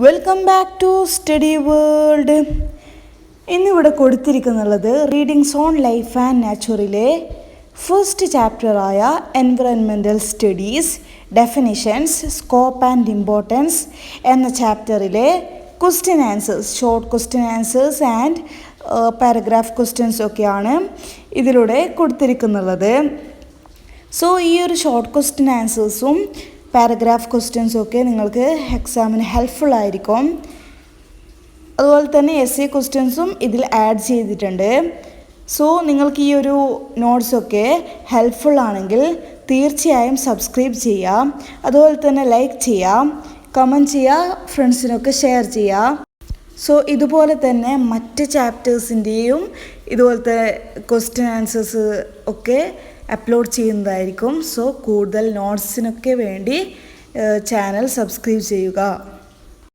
Welcome back to Study World. ഇന്നിവിടെ കൊടുത്തിരിക്കുന്നുള്ളത് readings on life and നാച്ചുറിലെ ഫസ്റ്റ് ചാപ്റ്ററായ environmental studies definitions scope and importance എന്ന ചാപ്റ്ററിലെ question answers, short question answers and paragraph questions ഒക്കെയാണ് ഇതിലൂടെ കൊടുത്തിരിക്കുന്നുള്ളത്. സോ ഈ ഒരു ഷോർട്ട് ക്വസ്റ്റ്യൻ ആൻസേഴ്സും പാരഗ്രാഫ് ക്വസ്റ്റ്യൻസും ഒക്കെ നിങ്ങൾക്ക് എക്സാമിന് ഹെൽപ്ഫുൾ ആയിരിക്കും. അതുപോലെ തന്നെ എസ്സേ ക്വസ്റ്റ്യൻസും ഇതിൽ ആഡ് ചെയ്തിട്ടുണ്ട്. സോ നിങ്ങൾക്ക് ഈ ഒരു നോട്ട്സൊക്കെ ഹെൽപ്ഫുൾ ആണെങ്കിൽ തീർച്ചയായും സബ്സ്ക്രൈബ് ചെയ്യാം. അതുപോലെ തന്നെ ലൈക്ക് ചെയ്യാം, കമൻറ്റ് ചെയ്യുക, ഫ്രണ്ട്സിനൊക്കെ ഷെയർ ചെയ്യാം. സോ ഇതുപോലെ തന്നെ മറ്റ് ചാപ്റ്റേഴ്സിൻ്റെയും ഇതുപോലത്തെ ക്വസ്റ്റ്യൻ ആൻസേഴ്സ് ഒക്കെ അപ്ലോഡ് ചെയ്യുന്നതായിരിക്കും. സോ കൂടുതൽ നോട്ട്സിനൊക്കെ വേണ്ടി ചാനൽ സബ്സ്ക്രൈബ് ചെയ്യുക.